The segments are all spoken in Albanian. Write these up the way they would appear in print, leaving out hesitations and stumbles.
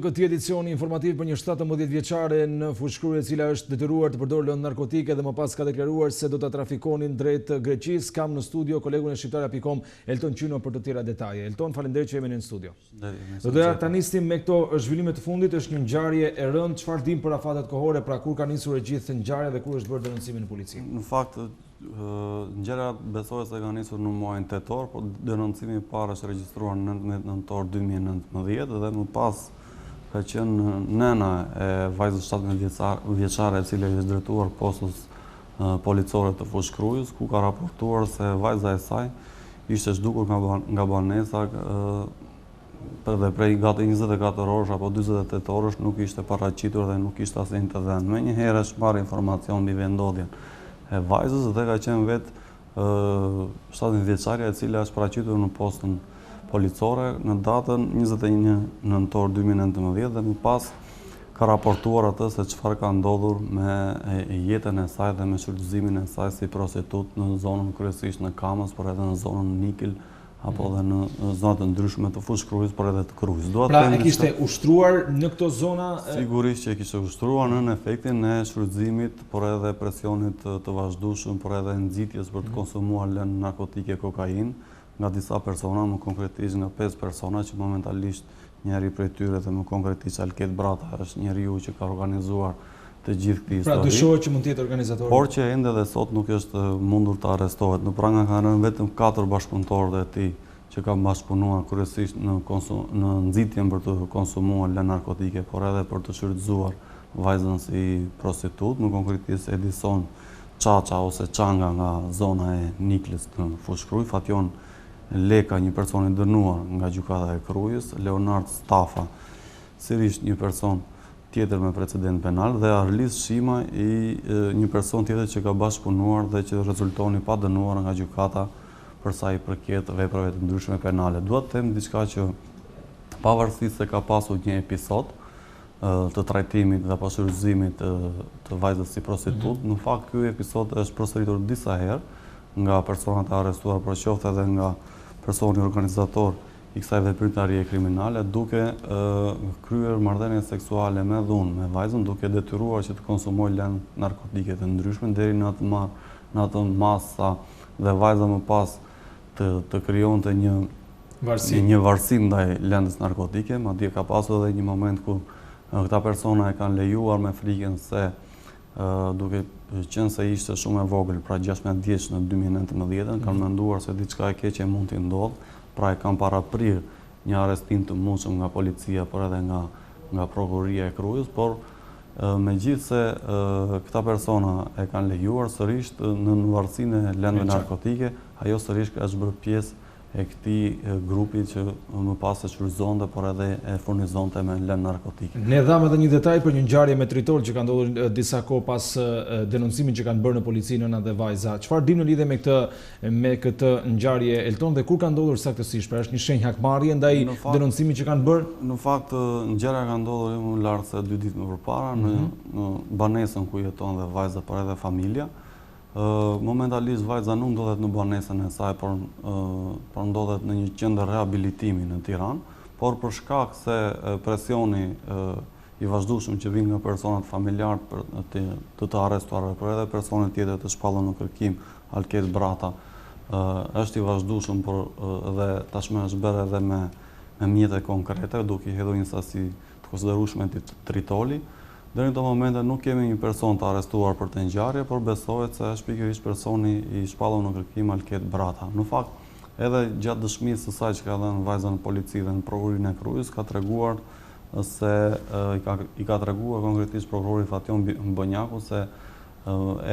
këtë edicioni informativ për një 17 vjeçare në Fushë Krujë, e cila është detyruar të përdorë lëndë narkotike dhe më pas ka deklaruar se do ta trafikonin drejt Greqisë. Kam në studio kolegun e shqiptare.com Elton Qyno për të tjera detaje. Elton, faleminderit që jemi në studio. Do doja ta nisnim me këto zhvillime të fundit. Është një ngjarje e rëndë. Çfarë dim për afatet kohore, pra kur ka nisur e gjithë ngjarja dhe kur është bërë denoncimi në polici? Në fakt, ngjarja besohet se ka nisur në muajin tetor, por denoncimi i parë është regjistruar në 19 nëntor 2019 dhe më pas ka qenë nëna e vajzës 17 vjeçare e cila është drejtuar postës policore të Fushë Krujës, ku ka raportuar se vajza e saj ishte zhdukur nga banesa dhe prej gati 24 orësh apo 48 orësh nuk ishte paraqitur dhe nuk ishte asnjë të dhënë. Menjëherë është marrë informacion mbi vendodhjen e vajzës dhe ka qenë vetë 17 vjeçaria e cila është paraqitur në postën policore në datën 21 nëntor 2019 dhe më pas ka raportuar atë se çfarë ka ndodhur me jetën e saj dhe me shfrytëzimin e saj si prostitut në zonën kryesisht në Kamës, por edhe në zonën Nikël apo edhe në zonat të ndryshme të Fushë Krujës, por edhe të Krujës. Pra e kishte ushtruar në këto zona? Sigurisht që e kishte ushtruar në efektin e shfrytëzimit, por edhe presionit të vazhdueshëm, por edhe nxitjes për të konsumuar lëndë narkotike kokainë nga disa persona, më konkretisht nga 5 persona që momentalisht njëri prej tyre dhe më konkretisht Alket Brata është njeriu që ka organizuar të gjithë këtë histori. Pra dyshohet që mund të jetë organizatori. Por që ende dhe sot nuk është mundur të arrestohet. Në pranga kanë rënë vetëm 4 bashkëpunëtorë e tij që kanë bashkëpunuar kryesisht në nxitjen për të konsumuar lëndë narkotike, por edhe për të shfrytëzuar vajzën si prostitut, më konkretisht Edison Çaça ose Çanga nga zona e Niklës në Fushë Krujë, Fatjon Leka, një person i dënuar nga gjykata e Krujës, Leonard Stafa, sërish një person tjetër me precedent penal dhe Arlis Shima një person tjetër që ka bashkëpunuar dhe që rezultoni pa dënuar nga gjykata për sa i përket veprave të ndryshme penale. Dua të them diçka që pavarësisht se ka pasur një episod të trajtimit dhe shfrytëzimit të vajzës si prostitut, në fakt ky episod është përsëritur disa herë nga personat e arrestuar, por qoftë edhe nga personi organizator i kësaj veprimtarie kriminale, duke kryer marrëdhënie seksuale me dhunë me vajzën, duke detyruar që të konsumojë lëndë narkotike të ndryshme deri në atë masa dhe vajza më pas të krijonte një varësi ndaj lëndës narkotike, madje ka pasur edhe një moment ku këta persona e kanë lejuar me frikën se duke qenë se ishte shumë e vogël, pra 16 vjeç në 2019, kanë menduar se diçka e keqe mund t'i ndodhë, pra e kanë paraprirë një arrestim të mundshëm nga policia, por edhe nga prokuroria e Krujës, por megjithse këta persona e kanë lejuar sërish në varësinë e lëndëve narkotike, ajo sërish është bërë pjesë e këtij grupi që më pas e shfrytëzonte, por edhe e furnizonte me lëndë narkotike. Ne dham edhe një detaj për një ngjarje me tritol që ka ndodhur disa kohë pas denoncimit që kanë bërë në polici nëna dhe vajza. Çfarë dim në lidhje me këtë ngjarje, Elton, dhe kur ka ndodhur saktësisht? Pra është një shenjë hakmarrje ndaj denoncimit që kanë bërë? Në fakt ngjarja ka ndodhur më lart se 2 ditë më përpara në banesën ku jeton dhe vajza, por edhe familja. Momentalisht vajza nuk ndodhet në banesën e saj, por ndodhet në një qendër rehabilitimi në Tiranë, por për shkak se presioni i vazhdueshëm që vjen nga personat familjar të arrestuarve, por edhe personat tjetër të shpallur në kërkim, Alket Brata, është i vazhdueshëm, por dhe tashmë është bërë edhe me mjete konkrete, duke i hedhur një sasi të konsiderueshme tritoli. Deri në këto momente nuk kemi një person të arrestuar për të ngjarje, por besohet se është pikërisht personi i shpallur në kërkim Alket Brata. Në fakt, edhe gjatë dëshmisë së saj që ka dhënë vajza në polici dhe në prokurorinë e Krujës, ka treguar se i ka treguar konkretisht prokurori Fatjon Mbonjaku se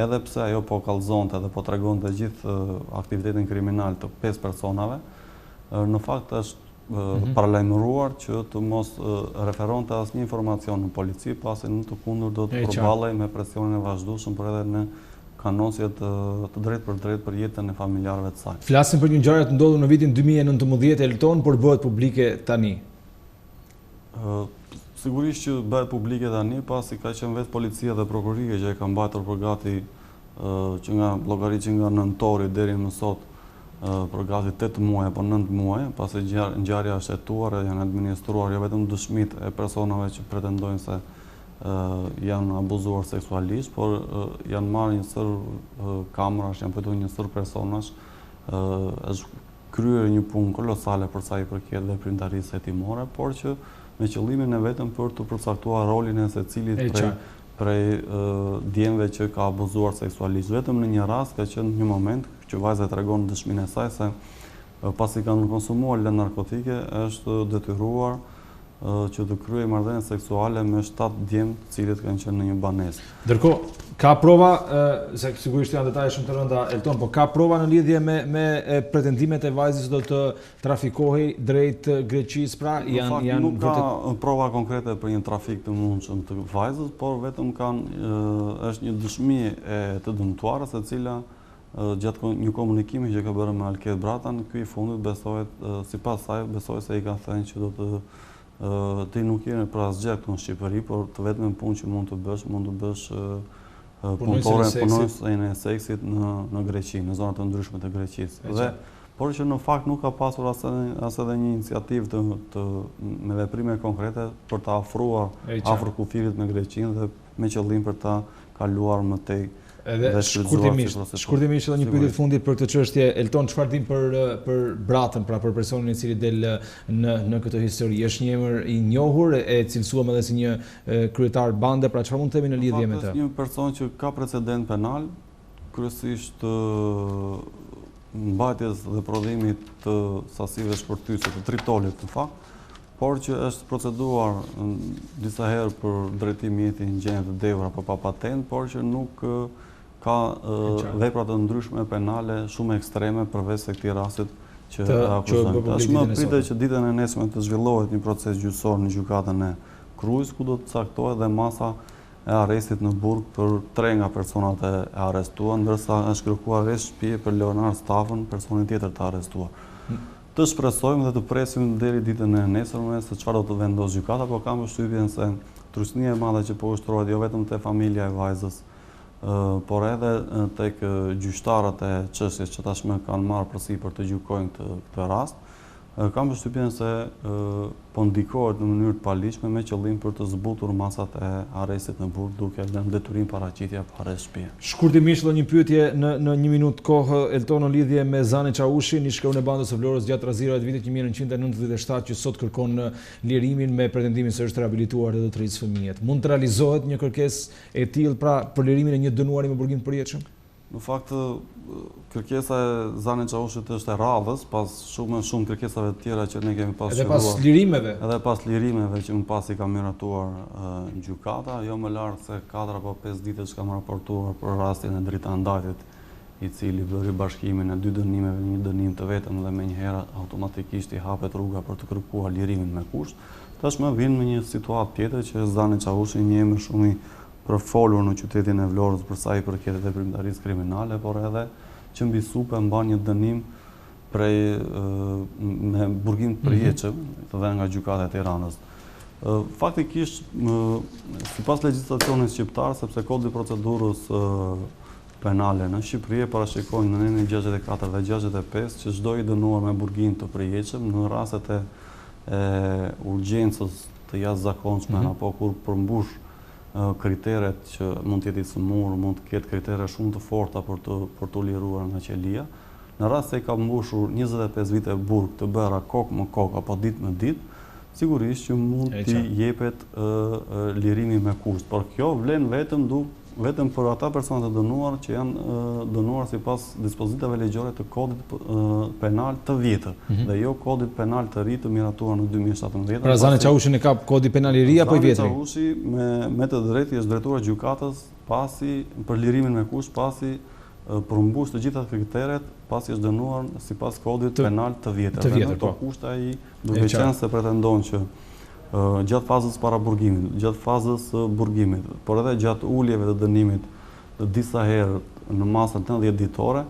edhe pse ajo po kallëzonte dhe po tregonte gjithë aktivitetin kriminal të 5 personave, në fakt është paralajmëruar që të mos referonte asnjë informacion në polici, pasi në të kundër do të përballej me presionin e vazhdueshëm, por edhe në kanosje të drejtë për drejtë për jetën e familjarëve të saj. Flasim për një ngjarje të ndodhur në vitin 2019, Elton, por bëhet publike tani. Sigurisht që bëhet publike tani, pasi ka qenë vetë policia dhe prokuroria që e ka mbajtur përgati që nga llogaritë nga nëntori deri më sot për gati 8 muaj apo 9 muaj, pasi ngjarja është hetuar e janë administruar jo vetëm dëshmitë e personave që pretendojnë se janë abuzuar seksualisht, por janë marrë një sër kamerash, janë pëjtu një sër personash, është kryer një punë kolosale për sa i përket veprimtarisë hetimore, por që me qëllimin e vetëm për të përcaktuar rolin e secilit prej djemve që ka abuzuar seksualisht. Vetëm në një rast ka qenë një moment që vajza tregon dëshminë e saj se pasi kanë konsumuar lëndë narkotike është detyruar që të kryej marrëdhënie seksuale me 7 djemë të cilët kanë qenë në një banesë. Ndërkohë, ka prova, se sigurisht janë detaje shumë të rënda, Elton, po ka prova në lidhje me pretendimet e vajzës do të trafikohej drejt Greqisë, pra janë nuk ka prova konkrete për një trafik të mundshëm të vajzës, por vetëm është një dëshmi e të dëmtuarës e cila gjatë një komunikimi që ka bërë me Alket Brata, në ky i fundit besohet, sipas saj besohet se i ka thënë që do të ti nuk jeni për asgjë këtu në Shqipëri, por të vetëm punë që mund të bësh punëtore e seksit në Greqi, në zonat të ndryshme të Greqisë. Por që në fakt nuk ka pasur as edhe një iniciativë me veprime konkrete për të afruar afër kufirit me Greqinë dhe me qëllim për ta kaluar më tej. Edhe shkurtimisht edhe një pyetje të fundit për këtë çështje, Elton, çfarë dim për Bratën, pra për personin i cili del në këtë histori? Është një emër i njohur, e cilësuam edhe si një kryetar bande, pra çfarë mund të themi në lidhje me të? Është një person që ka precedent penal, kryesisht mbajtjes dhe prodhimit të sasive shpërthyese të tritolit në fakt, por që është proceduar disa herë për drejtim mjeti në gjendje të devur apo pa patent, por që nuk ka vepra të ndryshme penale shumë ekstreme përveç se këtij rastit që akuzojnë. Tashmë pritet që ditën e nesme të zhvillohet një proces gjyqësor në gjykatën e Krujës, ku do të caktohet dhe masa e arrestit në burg për 3 nga personat e arrestuar, ndërsa është kërkuar arrest shtëpie për Leonard Stafën, personin tjetër të arrestuar. Të shpresojmë dhe të presim deri ditën e nesërme se çfarë do të vendosë gjykata, por kam përshtypjen se trusnia e madhe që po ushtrohet jo vetëm te familja e vajzës, por edhe tek gjyqtarët e çështjes që tashmë kanë marrë përsipër të gjykojnë këtë rast, kam përshtypjen se po ndikohet në mënyrë të paligjshme me qëllim për të zbutur masat e arrestit në burg, duke lënë detyrim paraqitja pa arrest shtëpie. Shkurtimisht edhe një pyetje në 1 minutë kohë, Elton, në lidhje me Zani Çaushin, i shkreun e bandës së Vlorës gjatë razirave të vitit 1997, që sot kërkon lirimin me pretendimin se është rehabilituar dhe do të rritë fëmijët. Mund të realizohet një kërkesë e tillë pra për lirimin e një dënuari me burgim të përjetshëm? Në fakt, kërkesa e Zani Çaushit është e radhës, pas shumë kërkesave të tjera që ne kemi pasur. Edhe pas lirimeve? Edhe pas lirimeve që më pas i ka miratuar gjykata, jo më larg se 4 apo 5 ditë që kam raportuar për rastin e drejtandajtit, i cili bëri bashkimin e 2 dënimeve në një dënim të vetëm dhe menjëherë automatikisht i hapet rruga për të kërkuar lirimin me kusht. Tashmë vjen në një situatë tjetër që Zani Çaushi, një emër shumë i përfolur në qytetin e Vlorës për sa i përket veprimtarisë kriminale, por edhe që mbi supe mban një dënim me burgim të përjetshëm dhe nga gjykata e Tiranës. Faktikisht, sipas legjislacionit shqiptar, sepse kodi i procedurës penale në Shqipëri parashikojnë në nënin 64 dhe 65 që çdo i dënuar me burgim të përjetshëm në rastet e urgjencës të jashtëzakonshme apo kur përmbush kriteret që mund të jetë i sëmurë, mund të ketë kritere shumë të forta për të liruar nga qelia. Në rast se i ka mbushur 25 vite burg të bëra kokë më kokë apo ditë më ditë, sigurisht që mund t'i jepet lirimi me kusht. Por kjo vlen vetëm për ata personat e dënuar që janë dënuar sipas dispozitave ligjore të kodit penal të vjetër, dhe jo kodit penal të ri të miratuar në 2017. Pra Zani Çaushi e ka kodi penal i ri apo i vjetri? Zani Çaushi me të drejtë është drejtuar gjykatës për lirimin me kusht pasi përmbush të gjitha kriteret, pasi është dënuar sipas kodit penal të vjetër. Dhe në to kushte ai, duke qenë se pretendon që gjatë fazës para burgimit, gjatë fazës burgimit, por edhe gjatë uljeve të dënimit të disa herë në masën 80 ditore,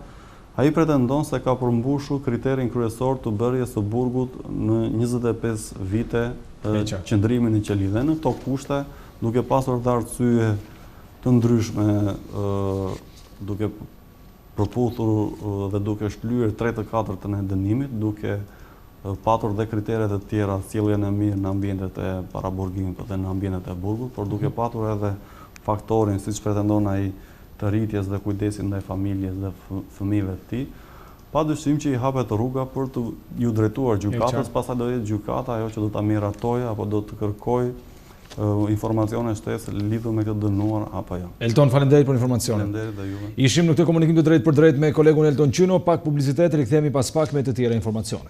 ai pretendon se ka përmbushur kriterin kryesor të bërjes së burgut në 25 vite qëndrimin në qeli. Dhe në këto kushte, duke pasur dhe arsye të ndryshme, duke përputhur dhe duke shklyer 3/4 e dënimit, duke patur dhe kriteret e tjera, sjelljen e mirë në ambientet e paraburgimit dhe në ambientet e burgut, por duke patur edhe faktorin, siç pretendon ai, të rritjes dhe kujdesin ndaj familjes dhe fëmijëve të tij, padyshim që i hapet rruga për të ju drejtuar gjykatës, pastaj do jetë gjykata ajo që do ta miratojë apo do të kërkojë informacione shtesë lidhur me këtë dënuar apo jo. Elton, faleminderit për informacionin. Faleminderit dhe juve. Ishim në këtë komunikim të drejtë për drejtë me kolegun Elton Qyno, pak publicitet, rikthehemi pas pak me të tjera informacione.